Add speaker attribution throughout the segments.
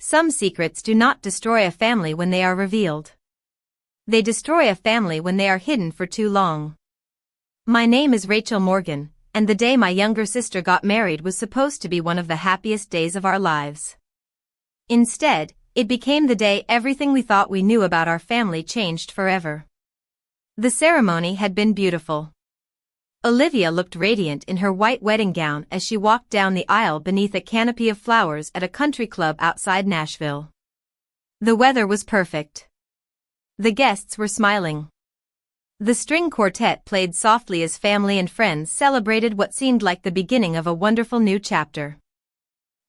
Speaker 1: Some secrets do not destroy a family when they are revealed. They destroy a family when they are hidden for too long. My name is Rachel Morgan, and the day my younger sister got married was supposed to be one of the happiest days of our lives. Instead, it became the day everything we thought we knew about our family changed forever. The ceremony had been beautiful. Olivia looked radiant in her white wedding gown as she walked down the aisle beneath a canopy of flowers at a country club outside Nashville. The weather was perfect. The guests were smiling. The string quartet played softly as family and friends celebrated what seemed like the beginning of a wonderful new chapter.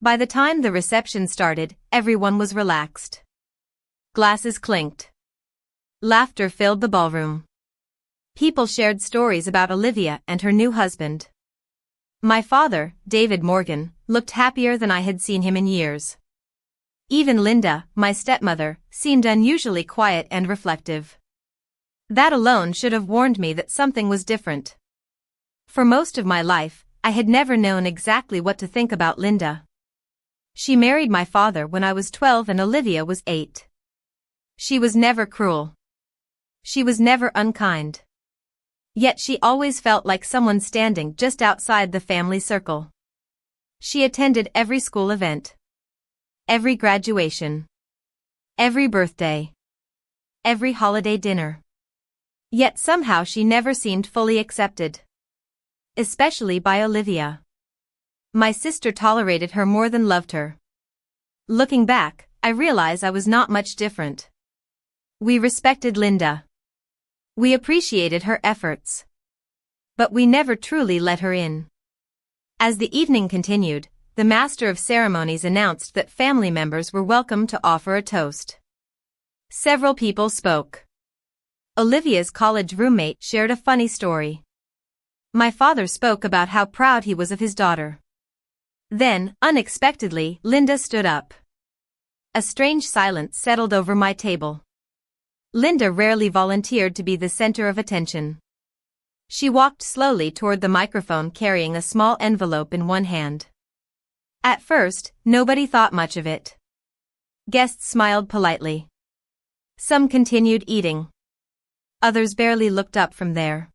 Speaker 1: By the time the reception started, everyone was relaxed. Glasses clinked. Laughter filled the ballroom. People shared stories about Olivia and her new husband. My father, David Morgan, looked happier than I had seen him in years. Even Linda, my stepmother, seemed unusually quiet and reflective. That alone should have warned me that something was different. For most of my life, I had never known exactly what to think about Linda. She married my father when I was 12 and Olivia was 8. She was never cruel. She was never unkind. Yet she always felt like someone standing just outside the family circle. She attended every school event, every graduation, every birthday, every holiday dinner. Yet somehow she never seemed fully accepted. Especially by Olivia. My sister tolerated her more than loved her. Looking back, I realize I was not much different. We respected Linda. We appreciated her efforts. But we never truly let her in. As the evening continued, the master of ceremonies announced that family members were welcome to offer a toast. Several people spoke. Olivia's college roommate shared a funny story. My father spoke about how proud he was of his daughter. Then, unexpectedly, Linda stood up. A strange silence settled over my table. Linda rarely volunteered to be the center of attention. She walked slowly toward the microphone carrying a small envelope in one hand. At first, nobody thought much of it. Guests smiled politely. Some continued eating. Others barely looked up from there.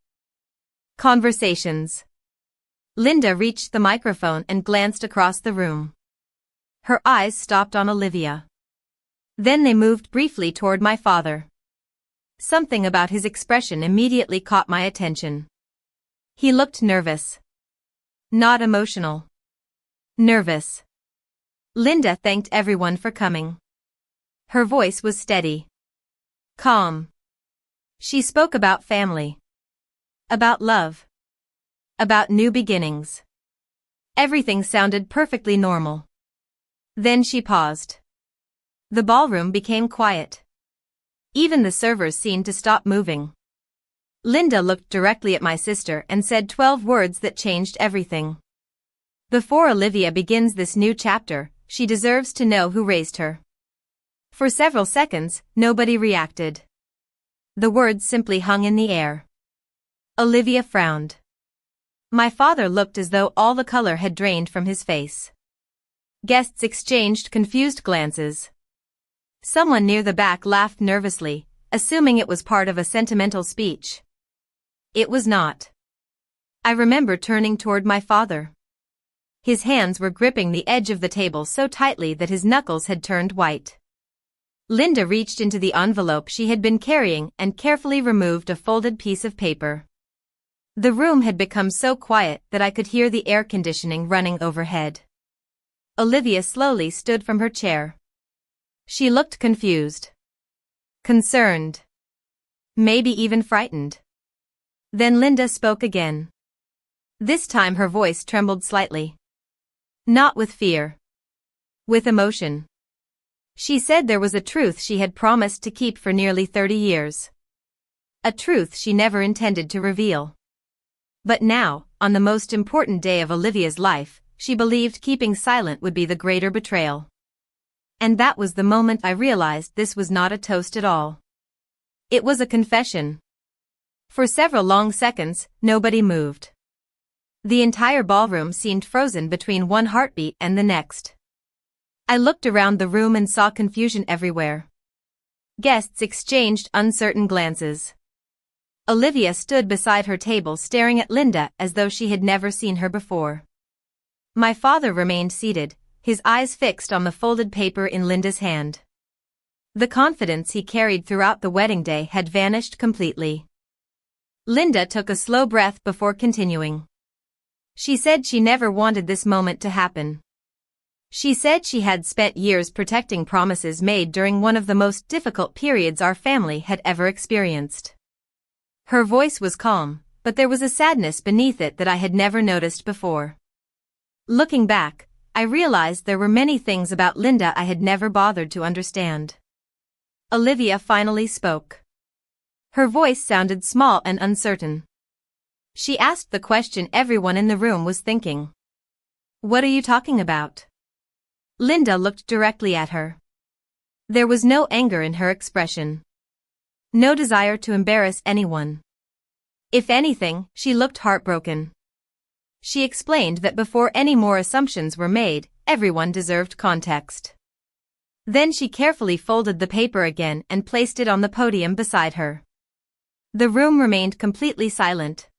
Speaker 1: Conversations. Linda reached the microphone and glanced across the room. Her eyes stopped on Olivia. Then they moved briefly toward my father. Something about his expression immediately caught my attention. He looked nervous. Not emotional. Nervous. Linda thanked everyone for coming. Her voice was steady. Calm. She spoke about family. About love. About new beginnings. Everything sounded perfectly normal. Then she paused. The ballroom became quiet. Even the servers seemed to stop moving. Linda looked directly at my sister and said 12 words that changed everything. Before Olivia begins this new chapter, she deserves to know who raised her. For several seconds, nobody reacted. The words simply hung in the air. Olivia frowned. My father looked as though all the color had drained from his face. Guests exchanged confused glances. Someone near the back laughed nervously, assuming it was part of a sentimental speech. It was not. I remember turning toward my father. His hands were gripping the edge of the table so tightly that his knuckles had turned white. Linda reached into the envelope she had been carrying and carefully removed a folded piece of paper. The room had become so quiet that I could hear the air conditioning running overhead. Olivia slowly stood from her chair. She looked confused. Concerned. Maybe even frightened. Then Linda spoke again. This time her voice trembled slightly. Not with fear. With emotion. She said there was a truth she had promised to keep for nearly 30 years. A truth she never intended to reveal. But now, on the most important day of Olivia's life, she believed keeping silent would be the greater betrayal. And that was the moment I realized this was not a toast at all. It was a confession. For several long seconds, nobody moved. The entire ballroom seemed frozen between one heartbeat and the next. I looked around the room and saw confusion everywhere. Guests exchanged uncertain glances. Olivia stood beside her table staring at Linda as though she had never seen her before. My father remained seated, his eyes fixed on the folded paper in Linda's hand. The confidence he carried throughout the wedding day had vanished completely. Linda took a slow breath before continuing. She said she never wanted this moment to happen. She said she had spent years protecting promises made during one of the most difficult periods our family had ever experienced. Her voice was calm, but there was a sadness beneath it that I had never noticed before. Looking back, I realized there were many things about Linda I had never bothered to understand. Olivia finally spoke. Her voice sounded small and uncertain. She asked the question everyone in the room was thinking. "What are you talking about?" Linda looked directly at her. There was no anger in her expression. No desire to embarrass anyone. If anything, she looked heartbroken. She explained that before any more assumptions were made, everyone deserved context. Then she carefully folded the paper again and placed it on the podium beside her. The room remained completely silent.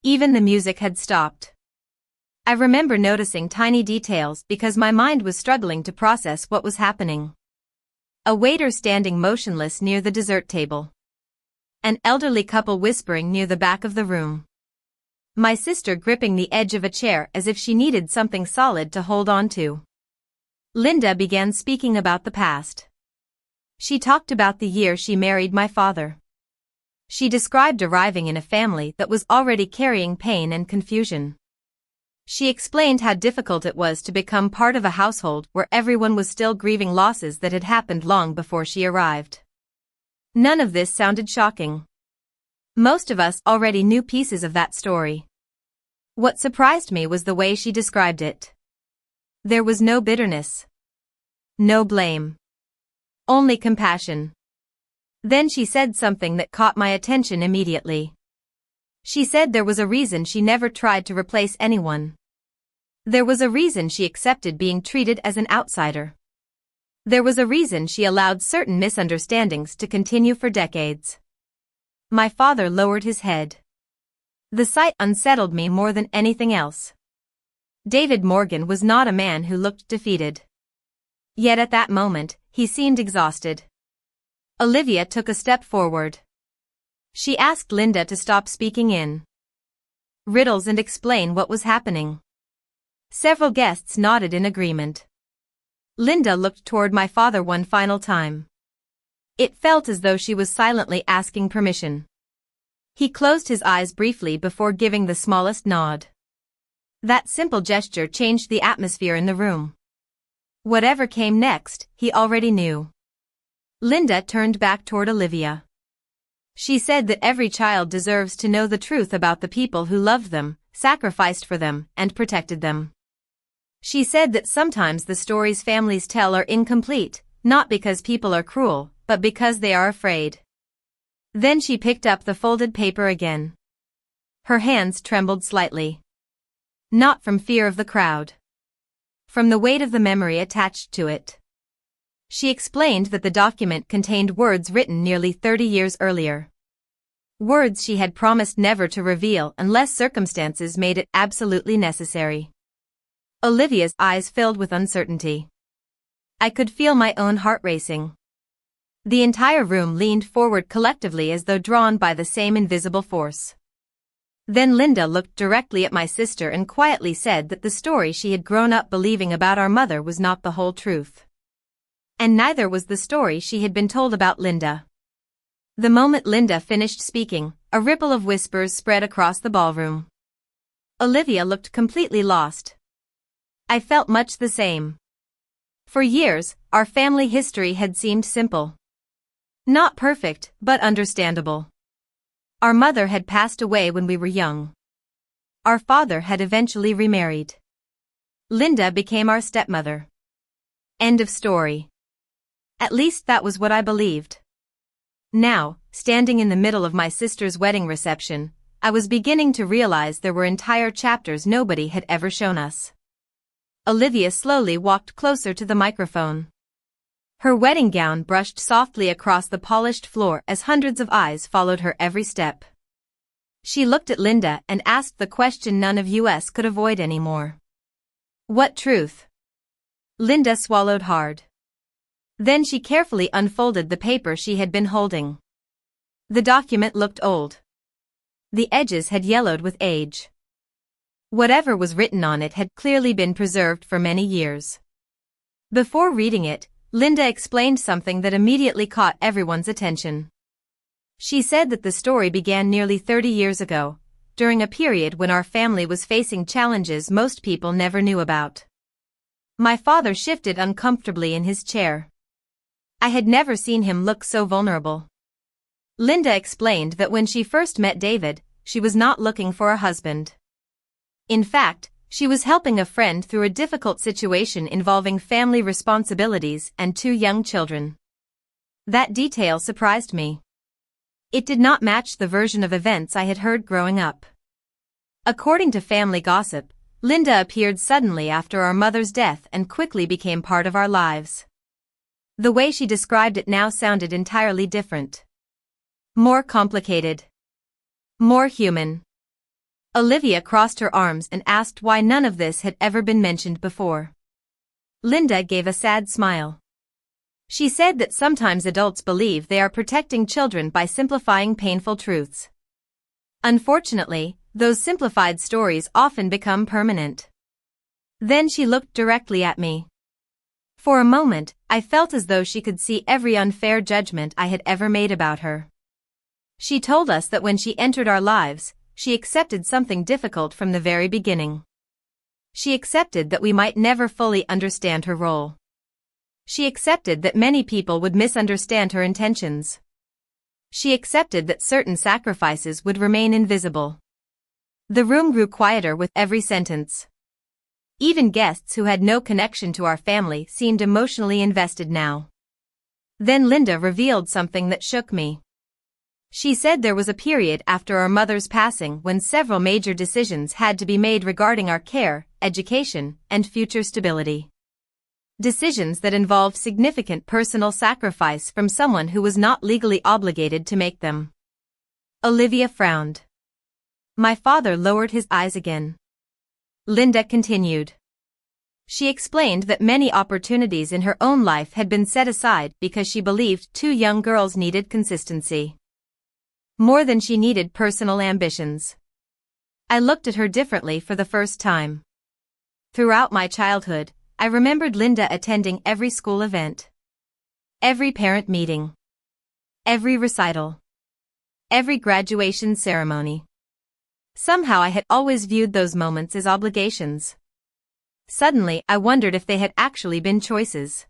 Speaker 1: Even the music had stopped. I remember noticing tiny details because my mind was struggling to process what was happening. A waiter standing motionless near the dessert table. An elderly couple whispering near the back of the room. My sister gripping the edge of a chair as if she needed something solid to hold on to. Linda began speaking about the past. She talked about the year she married my father. She described arriving in a family that was already carrying pain and confusion. She explained how difficult it was to become part of a household where everyone was still grieving losses that had happened long before she arrived. None of this sounded shocking. Most of us already knew pieces of that story. What surprised me was the way she described it. There was no bitterness. No blame. Only compassion. Then she said something that caught my attention immediately. She said there was a reason she never tried to replace anyone. There was a reason she accepted being treated as an outsider. There was a reason she allowed certain misunderstandings to continue for decades. My father lowered his head. The sight unsettled me more than anything else. David Morgan was not a man who looked defeated. Yet at that moment, he seemed exhausted. Olivia took a step forward. She asked Linda to stop speaking in riddles and explain what was happening. Several guests nodded in agreement. Linda looked toward my father one final time. It felt as though she was silently asking permission. He closed his eyes briefly before giving the smallest nod. That simple gesture changed the atmosphere in the room. Whatever came next, he already knew. Linda turned back toward Olivia. She said that every child deserves to know the truth about the people who loved them, sacrificed for them, and protected them. She said that sometimes the stories families tell are incomplete, not because people are cruel, but because they are afraid. Then she picked up the folded paper again. Her hands trembled slightly. Not from fear of the crowd. From the weight of the memory attached to it. She explained that the document contained words written nearly 30 years earlier. Words she had promised never to reveal unless circumstances made it absolutely necessary. Olivia's eyes filled with uncertainty. I could feel my own heart racing. The entire room leaned forward collectively as though drawn by the same invisible force. Then Linda looked directly at my sister and quietly said that the story she had grown up believing about our mother was not the whole truth. And neither was the story she had been told about Linda. The moment Linda finished speaking, a ripple of whispers spread across the ballroom. Olivia looked completely lost. I felt much the same. For years, our family history had seemed simple. Not perfect, but understandable. Our mother had passed away when we were young. Our father had eventually remarried. Linda became our stepmother. End of story. At least that was what I believed. Now, standing in the middle of my sister's wedding reception, I was beginning to realize there were entire chapters nobody had ever shown us. Olivia slowly walked closer to the microphone. Her wedding gown brushed softly across the polished floor as hundreds of eyes followed her every step. She looked at Linda and asked the question none of us could avoid anymore. What truth? Linda swallowed hard. Then she carefully unfolded the paper she had been holding. The document looked old. The edges had yellowed with age. Whatever was written on it had clearly been preserved for many years. Before reading it, Linda explained something that immediately caught everyone's attention. She said that the story began nearly 30 years ago, during a period when our family was facing challenges most people never knew about. My father shifted uncomfortably in his chair. I had never seen him look so vulnerable. Linda explained that when she first met David, she was not looking for a husband. In fact, she was helping a friend through a difficult situation involving family responsibilities and 2 young children. That detail surprised me. It did not match the version of events I had heard growing up. According to family gossip, Linda appeared suddenly after our mother's death and quickly became part of our lives. The way she described it now sounded entirely different. More complicated. More human. Olivia crossed her arms and asked why none of this had ever been mentioned before. Linda gave a sad smile. She said that sometimes adults believe they are protecting children by simplifying painful truths. Unfortunately, those simplified stories often become permanent. Then she looked directly at me. For a moment, I felt as though she could see every unfair judgment I had ever made about her. She told us that when she entered our lives, she accepted something difficult from the very beginning. She accepted that we might never fully understand her role. She accepted that many people would misunderstand her intentions. She accepted that certain sacrifices would remain invisible. The room grew quieter with every sentence. Even guests who had no connection to our family seemed emotionally invested now. Then Linda revealed something that shook me. She said there was a period after our mother's passing when several major decisions had to be made regarding our care, education, and future stability. Decisions that involved significant personal sacrifice from someone who was not legally obligated to make them. Olivia frowned. My father lowered his eyes again. Linda continued. She explained that many opportunities in her own life had been set aside because she believed 2 young girls needed consistency. More than she needed personal ambitions. I looked at her differently for the first time. Throughout my childhood, I remembered Linda attending every school event. Every parent meeting. Every recital. Every graduation ceremony. Somehow I had always viewed those moments as obligations. Suddenly I wondered if they had actually been choices.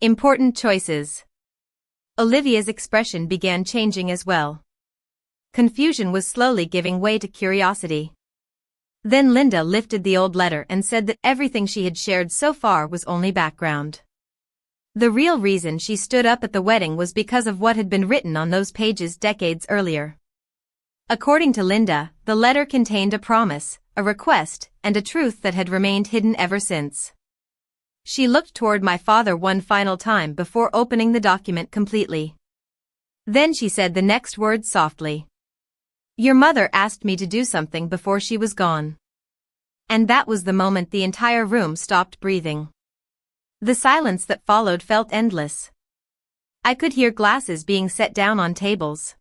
Speaker 1: Important choices. Olivia's expression began changing as well. Confusion was slowly giving way to curiosity. Then Linda lifted the old letter and said that everything she had shared so far was only background. The real reason she stood up at the wedding was because of what had been written on those pages decades earlier. According to Linda, the letter contained a promise, a request, and a truth that had remained hidden ever since. She looked toward my father one final time before opening the document completely. Then she said the next words softly. Your mother asked me to do something before she was gone. And that was the moment the entire room stopped breathing. The silence that followed felt endless. I could hear glasses being set down on tables.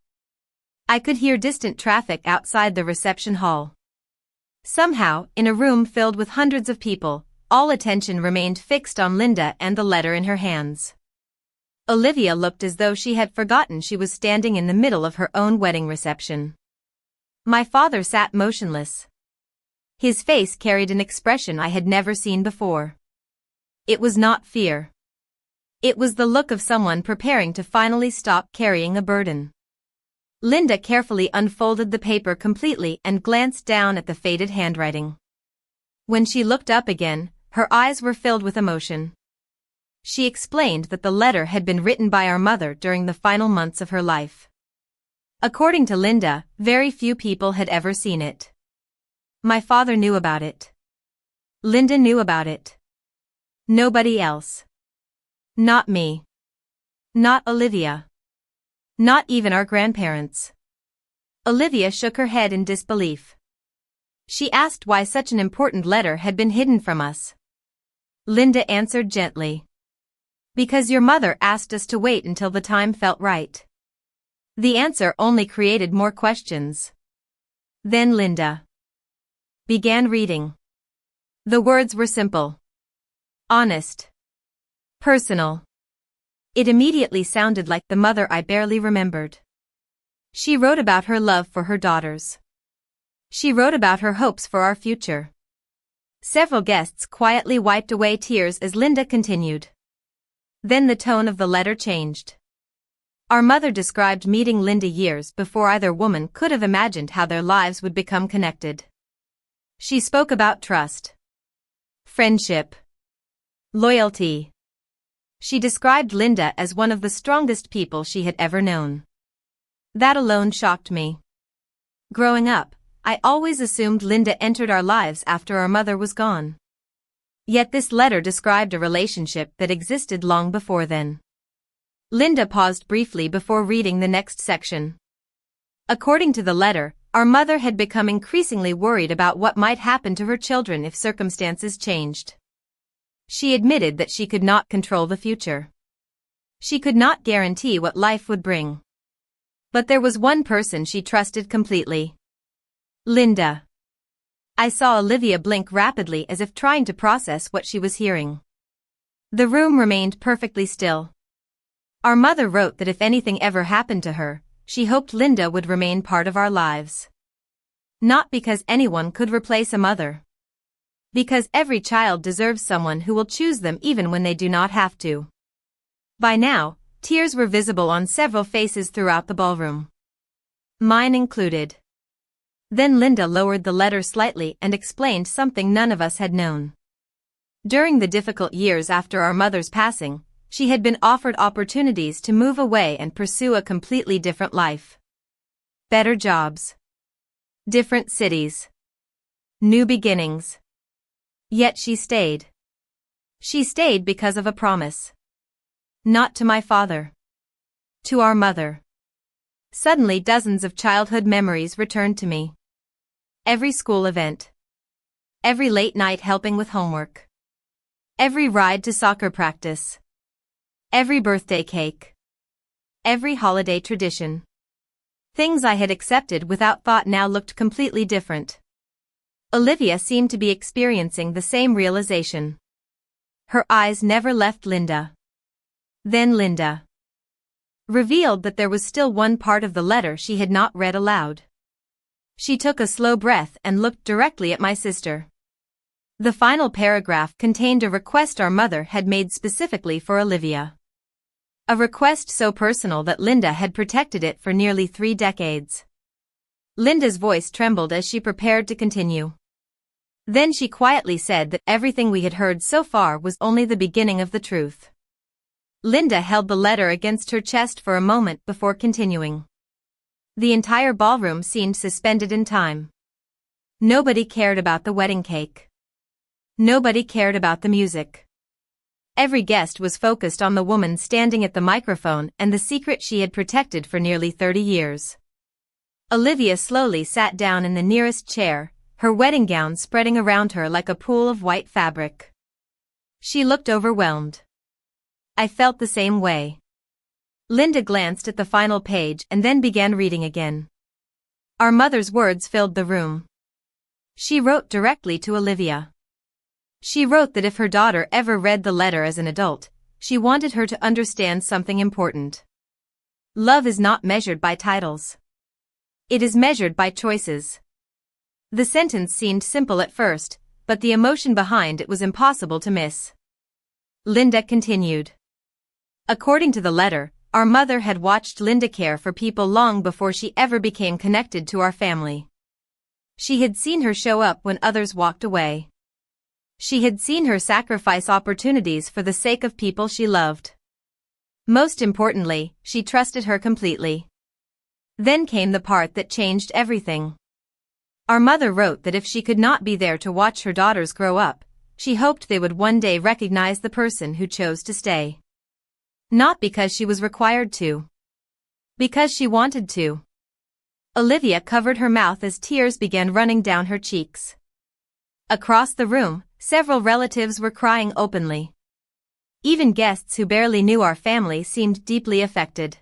Speaker 1: I could hear distant traffic outside the reception hall. Somehow, in a room filled with hundreds of people, all attention remained fixed on Linda and the letter in her hands. Olivia looked as though she had forgotten she was standing in the middle of her own wedding reception. My father sat motionless. His face carried an expression I had never seen before. It was not fear. It was the look of someone preparing to finally stop carrying a burden. Linda carefully unfolded the paper completely and glanced down at the faded handwriting. When she looked up again, her eyes were filled with emotion. She explained that the letter had been written by our mother during the final months of her life. According to Linda, very few people had ever seen it. My father knew about it. Linda knew about it. Nobody else. Not me. Not Olivia. Not even our grandparents. Olivia shook her head in disbelief. She asked why such an important letter had been hidden from us. Linda answered gently. Because your mother asked us to wait until the time felt right. The answer only created more questions. Then Linda began reading. The words were simple. Honest. Personal. It immediately sounded like the mother I barely remembered. She wrote about her love for her daughters. She wrote about her hopes for our future. Several guests quietly wiped away tears as Linda continued. Then the tone of the letter changed. Our mother described meeting Linda years before either woman could have imagined how their lives would become connected. She spoke about trust, friendship, loyalty. She described Linda as one of the strongest people she had ever known. That alone shocked me. Growing up, I always assumed Linda entered our lives after our mother was gone. Yet this letter described a relationship that existed long before then. Linda paused briefly before reading the next section. According to the letter, our mother had become increasingly worried about what might happen to her children if circumstances changed. She admitted that she could not control the future. She could not guarantee what life would bring. But there was one person she trusted completely. Linda. I saw Olivia blink rapidly as if trying to process what she was hearing. The room remained perfectly still. Our mother wrote that if anything ever happened to her, she hoped Linda would remain part of our lives. Not because anyone could replace a mother. Because every child deserves someone who will choose them even when they do not have to. By now, tears were visible on several faces throughout the ballroom. Mine included. Then Linda lowered the letter slightly and explained something none of us had known. During the difficult years after our mother's passing, she had been offered opportunities to move away and pursue a completely different life. Better jobs. Different cities. New beginnings. Yet she stayed. She stayed because of a promise. Not to my father. To our mother. Suddenly dozens of childhood memories returned to me. Every school event. Every late night helping with homework. Every ride to soccer practice. Every birthday cake. Every holiday tradition. Things I had accepted without thought now looked completely different. Olivia seemed to be experiencing the same realization. Her eyes never left Linda. Then Linda revealed that there was still one part of the letter she had not read aloud. She took a slow breath and looked directly at my sister. The final paragraph contained a request our mother had made specifically for Olivia. A request so personal that Linda had protected it for nearly 3 decades. Linda's voice trembled as she prepared to continue. Then she quietly said that everything we had heard so far was only the beginning of the truth. Linda held the letter against her chest for a moment before continuing. The entire ballroom seemed suspended in time. Nobody cared about the wedding cake. Nobody cared about the music. Every guest was focused on the woman standing at the microphone and the secret she had protected for nearly 30 years. Olivia slowly sat down in the nearest chair, her wedding gown spreading around her like a pool of white fabric. She looked overwhelmed. I felt the same way. Linda glanced at the final page and then began reading again. Our mother's words filled the room. She wrote directly to Olivia. She wrote that if her daughter ever read the letter as an adult, she wanted her to understand something important. Love is not measured by titles. It is measured by choices. The sentence seemed simple at first, but the emotion behind it was impossible to miss. Linda continued. According to the letter, our mother had watched Linda care for people long before she ever became connected to our family. She had seen her show up when others walked away. She had seen her sacrifice opportunities for the sake of people she loved. Most importantly, she trusted her completely. Then came the part that changed everything. Our mother wrote that if she could not be there to watch her daughters grow up, she hoped they would one day recognize the person who chose to stay. Not because she was required to. Because she wanted to. Olivia covered her mouth as tears began running down her cheeks. Across the room, several relatives were crying openly. Even guests who barely knew our family seemed deeply affected.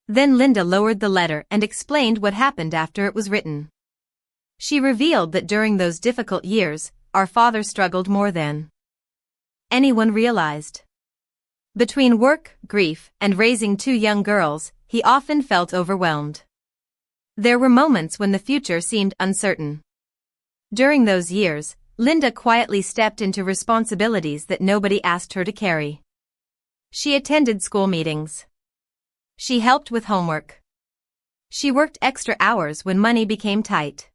Speaker 1: Then Linda lowered the letter and explained what happened after it was written. She revealed that during those difficult years, our father struggled more than anyone realized. Between work, grief, and raising two young girls, he often felt overwhelmed. There were moments when the future seemed uncertain. During those years, Linda quietly stepped into responsibilities that nobody asked her to carry. She attended school meetings. She helped with homework. She worked extra hours when money became tight.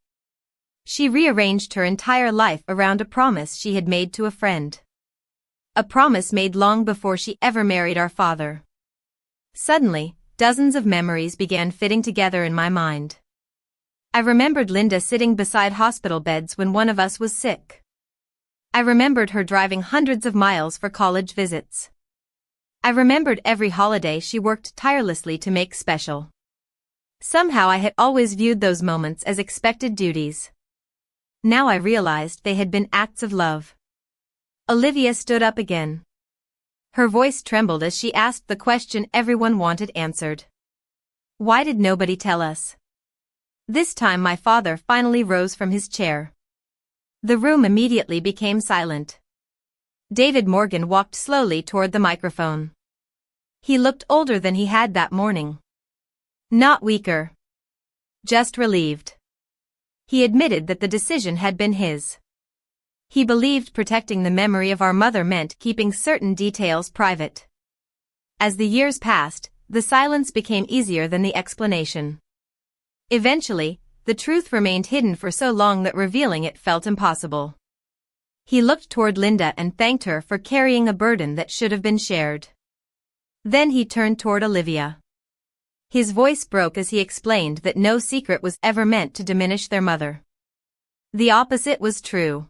Speaker 1: She rearranged her entire life around a promise she had made to a friend. A promise made long before she ever married our father. Suddenly, dozens of memories began fitting together in my mind. I remembered Linda sitting beside hospital beds when one of us was sick. I remembered her driving hundreds of miles for college visits. I remembered every holiday she worked tirelessly to make special. Somehow I had always viewed those moments as expected duties. Now I realized they had been acts of love. Olivia stood up again. Her voice trembled as she asked the question everyone wanted answered. Why did nobody tell us? This time my father finally rose from his chair. The room immediately became silent. David Morgan walked slowly toward the microphone. He looked older than he had that morning. Not weaker. Just relieved. He admitted that the decision had been his. He believed protecting the memory of our mother meant keeping certain details private. As the years passed, the silence became easier than the explanation. Eventually, the truth remained hidden for so long that revealing it felt impossible. He looked toward Linda and thanked her for carrying a burden that should have been shared. Then he turned toward Olivia. His voice broke as he explained that no secret was ever meant to diminish their mother. The opposite was true.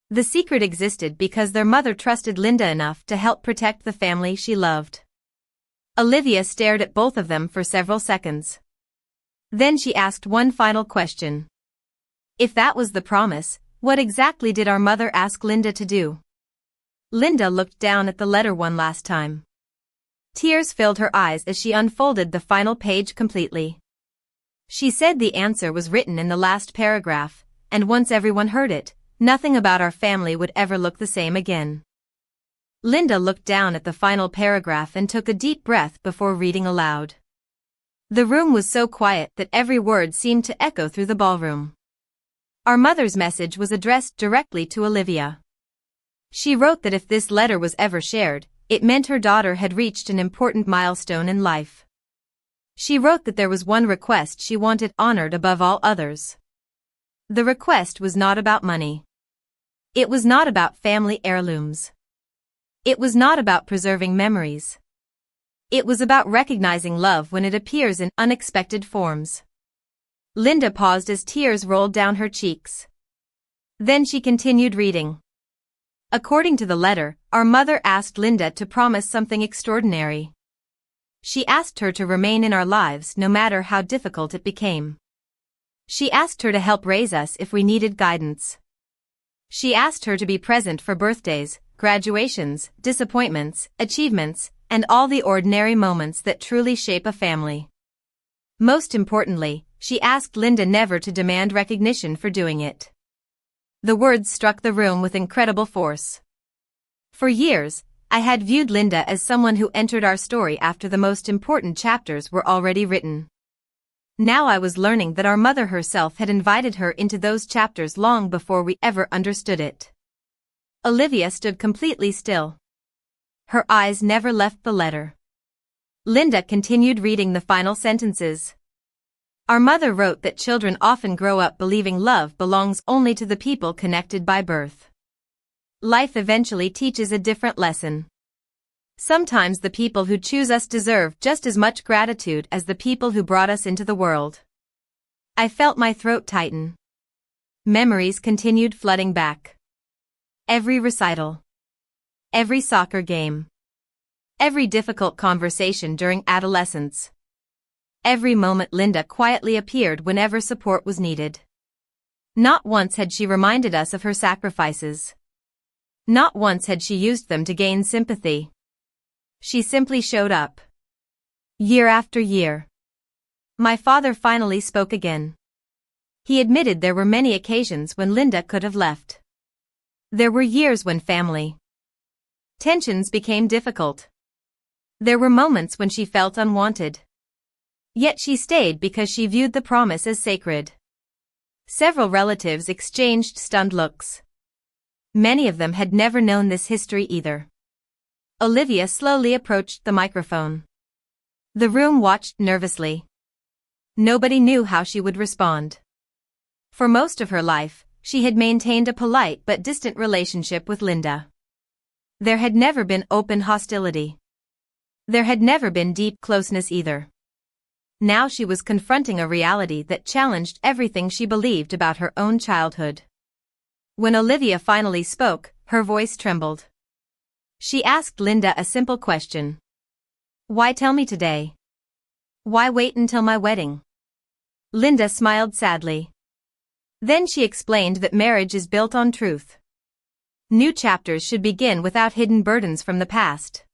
Speaker 1: The secret existed because their mother trusted Linda enough to help protect the family she loved. Olivia stared at both of them for several seconds. Then she asked one final question. If that was the promise, what exactly did our mother ask Linda to do? Linda looked down at the letter one last time. Tears filled her eyes as she unfolded the final page completely. She said the answer was written in the last paragraph, and once everyone heard it, nothing about our family would ever look the same again. Linda looked down at the final paragraph and took a deep breath before reading aloud. The room was so quiet that every word seemed to echo through the ballroom. Our mother's message was addressed directly to Olivia. She wrote that if this letter was ever shared, it meant her daughter had reached an important milestone in life. She wrote that there was one request she wanted honored above all others. The request was not about money. It was not about family heirlooms. It was not about preserving memories. It was about recognizing love when it appears in unexpected forms. Linda paused as tears rolled down her cheeks. Then she continued reading. According to the letter, our mother asked Linda to promise something extraordinary. She asked her to remain in our lives no matter how difficult it became. She asked her to help raise us if we needed guidance. She asked her to be present for birthdays, graduations, disappointments, achievements, and all the ordinary moments that truly shape a family. Most importantly, she asked Linda never to demand recognition for doing it. The words struck the room with incredible force. For years, I had viewed Linda as someone who entered our story after the most important chapters were already written. Now I was learning that our mother herself had invited her into those chapters long before we ever understood it. Olivia stood completely still. Her eyes never left the letter. Linda continued reading the final sentences. Our mother wrote that children often grow up believing love belongs only to the people connected by birth. Life eventually teaches a different lesson. Sometimes the people who choose us deserve just as much gratitude as the people who brought us into the world. I felt my throat tighten. Memories continued flooding back. Every recital. Every soccer game. Every difficult conversation during adolescence. Every moment Linda quietly appeared whenever support was needed. Not once had she reminded us of her sacrifices. Not once had she used them to gain sympathy. She simply showed up. Year after year. My father finally spoke again. He admitted there were many occasions when Linda could have left. There were years when family tensions became difficult. There were moments when she felt unwanted. Yet she stayed because she viewed the promise as sacred. Several relatives exchanged stunned looks. Many of them had never known this history either. Olivia slowly approached the microphone. The room watched nervously. Nobody knew how she would respond. For most of her life, she had maintained a polite but distant relationship with Linda. There had never been open hostility. There had never been deep closeness either. Now she was confronting a reality that challenged everything she believed about her own childhood. When Olivia finally spoke, her voice trembled. She asked Linda a simple question. Why tell me today? Why wait until my wedding? Linda smiled sadly. Then she explained that marriage is built on truth. New chapters should begin without hidden burdens from the past.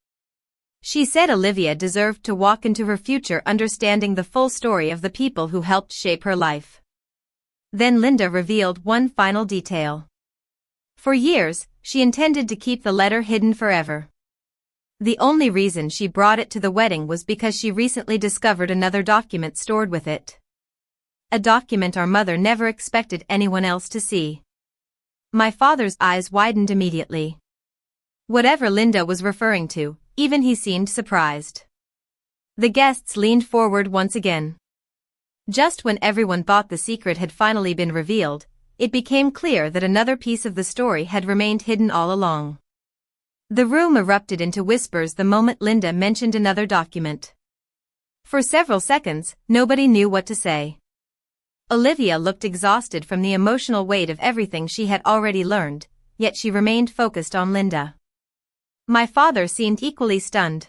Speaker 1: She said Olivia deserved to walk into her future understanding the full story of the people who helped shape her life. Then Linda revealed one final detail. For years, she intended to keep the letter hidden forever. The only reason she brought it to the wedding was because she recently discovered another document stored with it. A document our mother never expected anyone else to see. My father's eyes widened immediately. Whatever Linda was referring to, even he seemed surprised. The guests leaned forward once again. Just when everyone thought the secret had finally been revealed, it became clear that another piece of the story had remained hidden all along. The room erupted into whispers the moment Linda mentioned another document. For several seconds, nobody knew what to say. Olivia looked exhausted from the emotional weight of everything she had already learned, yet she remained focused on Linda. My father seemed equally stunned.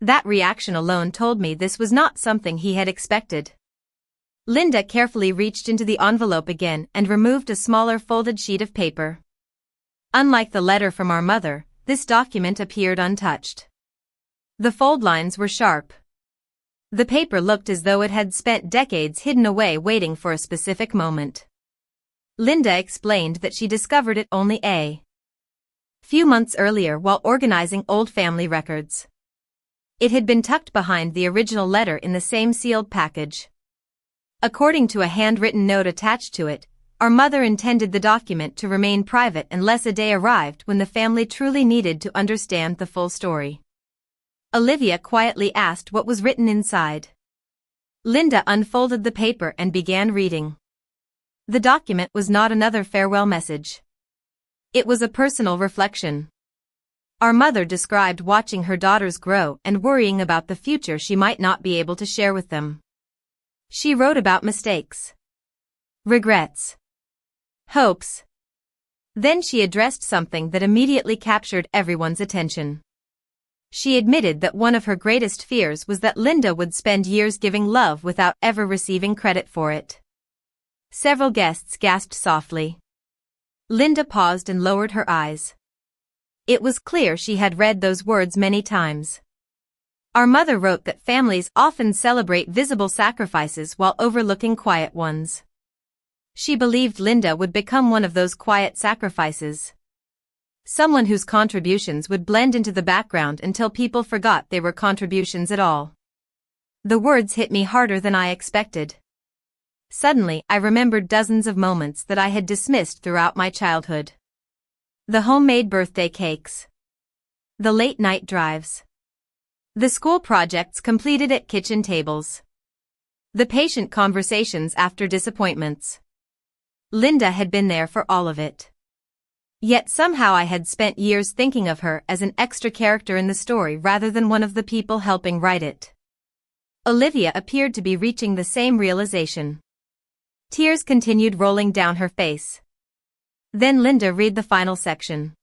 Speaker 1: That reaction alone told me this was not something he had expected. Linda carefully reached into the envelope again and removed a smaller folded sheet of paper. Unlike the letter from our mother, this document appeared untouched. The fold lines were sharp. The paper looked as though it had spent decades hidden away waiting for a specific moment. Linda explained that she discovered it only a few months earlier while organizing old family records. It had been tucked behind the original letter in the same sealed package. According to a handwritten note attached to it, our mother intended the document to remain private unless a day arrived when the family truly needed to understand the full story. Olivia quietly asked what was written inside. Linda unfolded the paper and began reading. The document was not another farewell message. It was a personal reflection. Our mother described watching her daughters grow and worrying about the future she might not be able to share with them. She wrote about mistakes, regrets, hopes. Then she addressed something that immediately captured everyone's attention. She admitted that one of her greatest fears was that Linda would spend years giving love without ever receiving credit for it. Several guests gasped softly. Linda paused and lowered her eyes. It was clear she had read those words many times. Our mother wrote that families often celebrate visible sacrifices while overlooking quiet ones. She believed Linda would become one of those quiet sacrifices. Someone whose contributions would blend into the background until people forgot they were contributions at all. The words hit me harder than I expected. Suddenly, I remembered dozens of moments that I had dismissed throughout my childhood. The homemade birthday cakes. The late-night drives. The school projects completed at kitchen tables. The patient conversations after disappointments. Linda had been there for all of it. Yet somehow I had spent years thinking of her as an extra character in the story rather than one of the people helping write it. Olivia appeared to be reaching the same realization. Tears continued rolling down her face. Then Linda read the final section.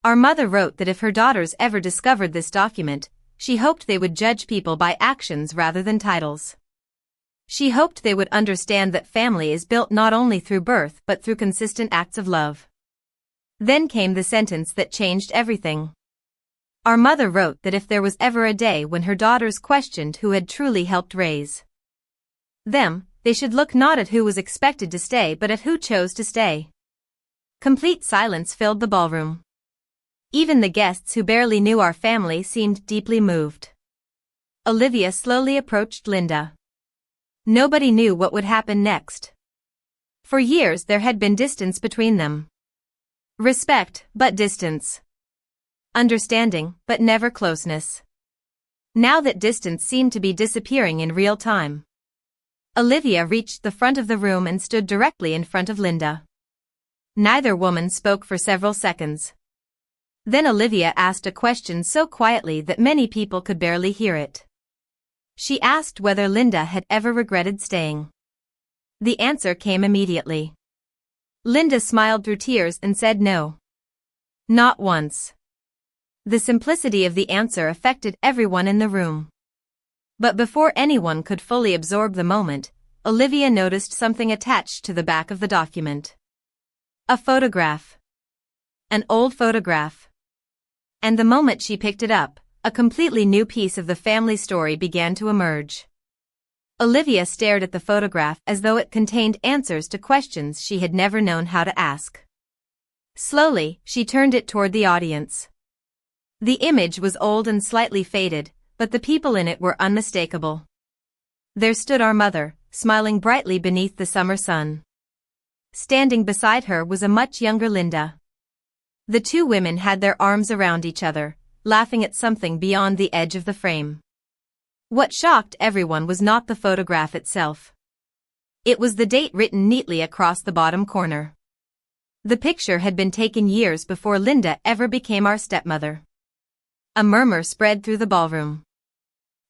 Speaker 1: Our mother wrote that if her daughters ever discovered this document, she hoped they would judge people by actions rather than titles. She hoped they would understand that family is built not only through birth but through consistent acts of love. Then came the sentence that changed everything. Our mother wrote that if there was ever a day when her daughters questioned who had truly helped raise them, they should look not at who was expected to stay but at who chose to stay. Complete silence filled the ballroom. Even the guests who barely knew our family seemed deeply moved. Olivia slowly approached Linda. Nobody knew what would happen next. For years there had been distance between them. Respect, but distance. Understanding, but never closeness. Now that distance seemed to be disappearing in real time. Olivia reached the front of the room and stood directly in front of Linda. Neither woman spoke for several seconds. Then Olivia asked a question so quietly that many people could barely hear it. She asked whether Linda had ever regretted staying. The answer came immediately. Linda smiled through tears and said no. Not once. The simplicity of the answer affected everyone in the room. But before anyone could fully absorb the moment, Olivia noticed something attached to the back of the document. A photograph. An old photograph. And the moment she picked it up, a completely new piece of the family story began to emerge. Olivia stared at the photograph as though it contained answers to questions she had never known how to ask. Slowly, she turned it toward the audience. The image was old and slightly faded, but the people in it were unmistakable. There stood our mother, smiling brightly beneath the summer sun. Standing beside her was a much younger Linda. The two women had their arms around each other, laughing at something beyond the edge of the frame. What shocked everyone was not the photograph itself. It was the date written neatly across the bottom corner. The picture had been taken years before Linda ever became our stepmother. A murmur spread through the ballroom.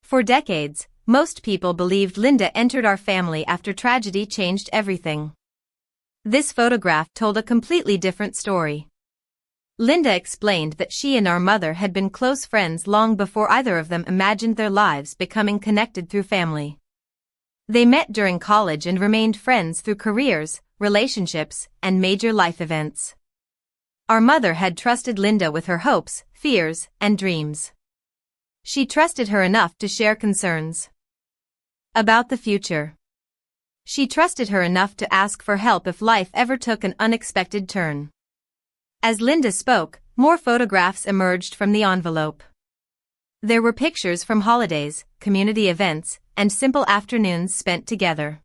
Speaker 1: For decades, most people believed Linda entered our family after tragedy changed everything. This photograph told a completely different story. Linda explained that she and our mother had been close friends long before either of them imagined their lives becoming connected through family. They met during college and remained friends through careers, relationships, and major life events. Our mother had trusted Linda with her hopes, fears, and dreams. She trusted her enough to share concerns about the future. She trusted her enough to ask for help if life ever took an unexpected turn. As Linda spoke, more photographs emerged from the envelope. There were pictures from holidays, community events, and simple afternoons spent together.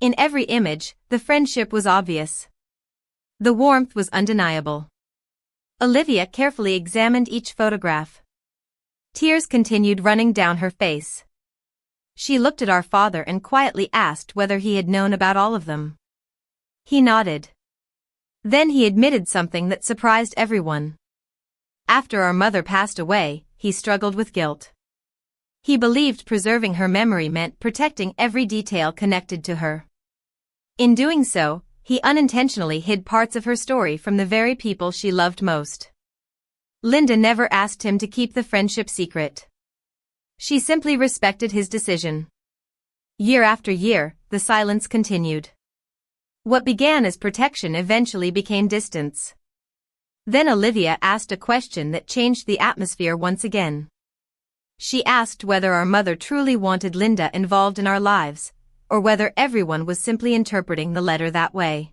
Speaker 1: In every image, the friendship was obvious. The warmth was undeniable. Olivia carefully examined each photograph. Tears continued running down her face. She looked at our father and quietly asked whether he had known about all of them. He nodded. Then he admitted something that surprised everyone. After our mother passed away, he struggled with guilt. He believed preserving her memory meant protecting every detail connected to her. In doing so, he unintentionally hid parts of her story from the very people she loved most. Linda never asked him to keep the friendship secret. She simply respected his decision. Year after year, the silence continued. What began as protection eventually became distance. Then Olivia asked a question that changed the atmosphere once again. She asked whether our mother truly wanted Linda involved in our lives, or whether everyone was simply interpreting the letter that way.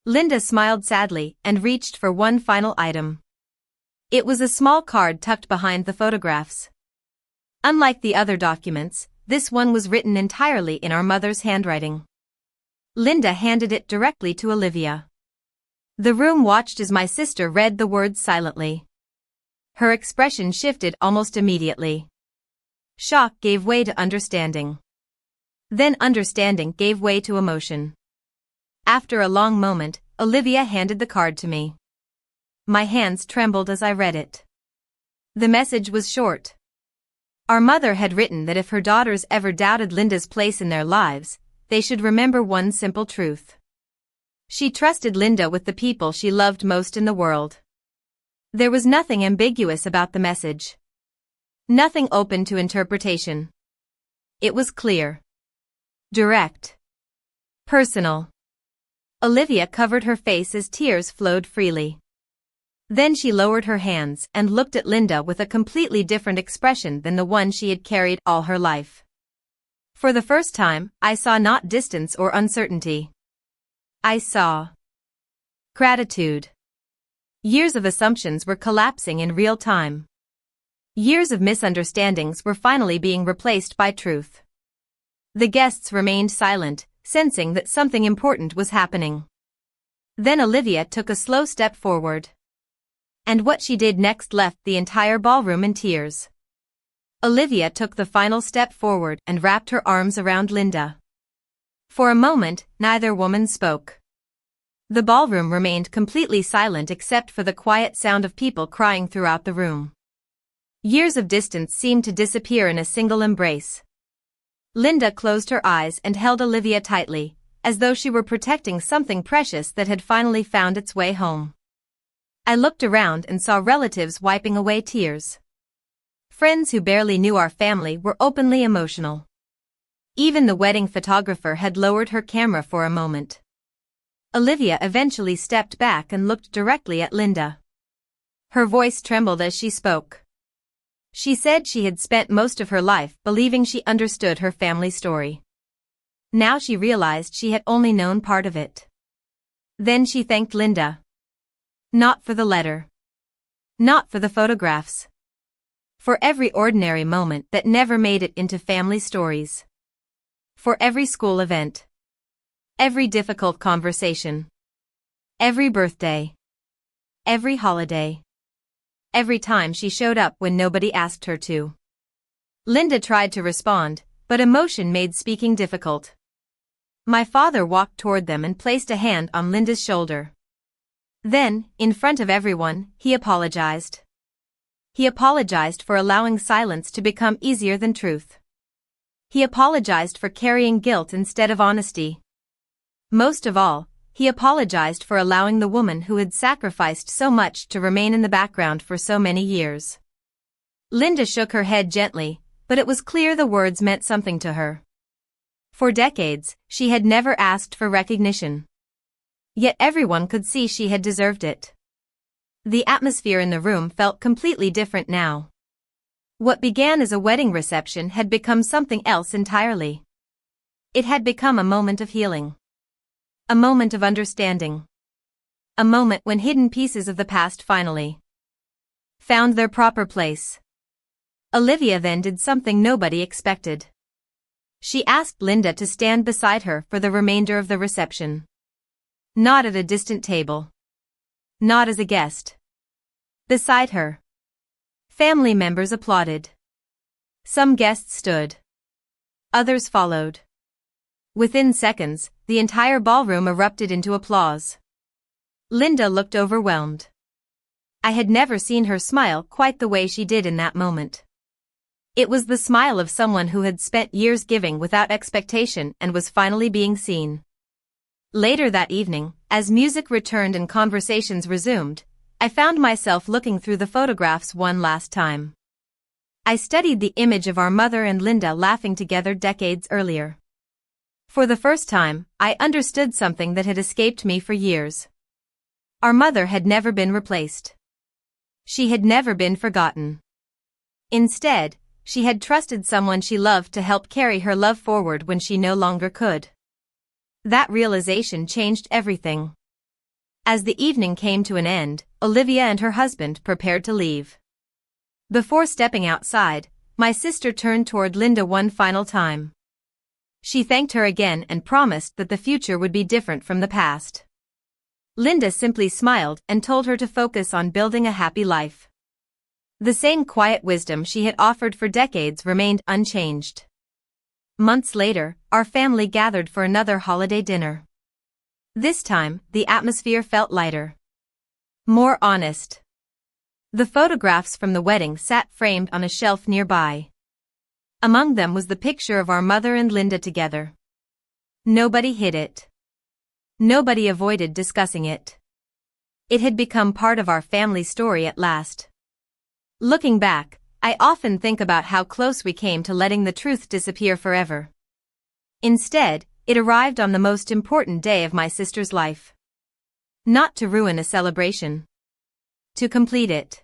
Speaker 1: Linda smiled sadly and reached for one final item. It was a small card tucked behind the photographs. Unlike the other documents, this one was written entirely in our mother's handwriting. Linda handed it directly to Olivia. The room watched as my sister read the words silently. Her expression shifted almost immediately. Shock gave way to understanding. Then understanding gave way to emotion. After a long moment, Olivia handed the card to me. My hands trembled as I read it. The message was short. Our mother had written that if her daughters ever doubted Linda's place in their lives, they should remember one simple truth. She trusted Linda with the people she loved most in the world. There was nothing ambiguous about the message. Nothing open to interpretation. It was clear. Direct. Personal. Olivia covered her face as tears flowed freely. Then she lowered her hands and looked at Linda with a completely different expression than the one she had carried all her life. For the first time, I saw not distance or uncertainty. I saw gratitude. Years of assumptions were collapsing in real time. Years of misunderstandings were finally being replaced by truth. The guests remained silent, sensing that something important was happening. Then Olivia took a slow step forward. And what she did next left the entire ballroom in tears. Olivia took the final step forward and wrapped her arms around Linda. For a moment, neither woman spoke. The ballroom remained completely silent except for the quiet sound of people crying throughout the room. Years of distance seemed to disappear in a single embrace. Linda closed her eyes and held Olivia tightly, as though she were protecting something precious that had finally found its way home. I looked around and saw relatives wiping away tears. Friends who barely knew our family were openly emotional. Even the wedding photographer had lowered her camera for a moment. Olivia eventually stepped back and looked directly at Linda. Her voice trembled as she spoke. She said she had spent most of her life believing she understood her family story. Now she realized she had only known part of it. Then she thanked Linda. Not for the letter. Not for the photographs. For every ordinary moment that never made it into family stories. For every school event. Every difficult conversation. Every birthday. Every holiday. Every time she showed up when nobody asked her to. Linda tried to respond, but emotion made speaking difficult. My father walked toward them and placed a hand on Linda's shoulder. Then, in front of everyone, he apologized. He apologized for allowing silence to become easier than truth. He apologized for carrying guilt instead of honesty. Most of all, he apologized for allowing the woman who had sacrificed so much to remain in the background for so many years. Linda shook her head gently, but it was clear the words meant something to her. For decades, she had never asked for recognition. Yet everyone could see she had deserved it. The atmosphere in the room felt completely different now. What began as a wedding reception had become something else entirely. It had become a moment of healing. A moment of understanding. A moment when hidden pieces of the past finally found their proper place. Olivia then did something nobody expected. She asked Linda to stand beside her for the remainder of the reception. Not at a distant table. Not as a guest. Beside her. Family members applauded. Some guests stood. Others followed. Within seconds, the entire ballroom erupted into applause. Linda looked overwhelmed. I had never seen her smile quite the way she did in that moment. It was the smile of someone who had spent years giving without expectation and was finally being seen. Later that evening, as music returned and conversations resumed, I found myself looking through the photographs one last time. I studied the image of our mother and Linda laughing together decades earlier. For the first time, I understood something that had escaped me for years. Our mother had never been replaced. She had never been forgotten. Instead, she had trusted someone she loved to help carry her love forward when she no longer could. That realization changed everything. As the evening came to an end, Olivia and her husband prepared to leave. Before stepping outside, my sister turned toward Linda one final time. She thanked her again and promised that the future would be different from the past. Linda simply smiled and told her to focus on building a happy life. The same quiet wisdom she had offered for decades remained unchanged. Months later, our family gathered for another holiday dinner. This time, the atmosphere felt lighter. More honest. The photographs from the wedding sat framed on a shelf nearby. Among them was the picture of our mother and Linda together. Nobody hid it. Nobody avoided discussing it. It had become part of our family story at last. Looking back, I often think about how close we came to letting the truth disappear forever. Instead, it arrived on the most important day of my sister's life. Not to ruin a celebration. To complete it.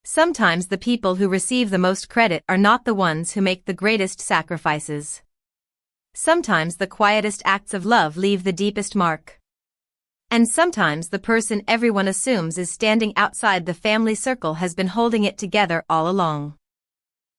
Speaker 1: Sometimes the people who receive the most credit are not the ones who make the greatest sacrifices. Sometimes the quietest acts of love leave the deepest mark. And sometimes the person everyone assumes is standing outside the family circle has been holding it together all along.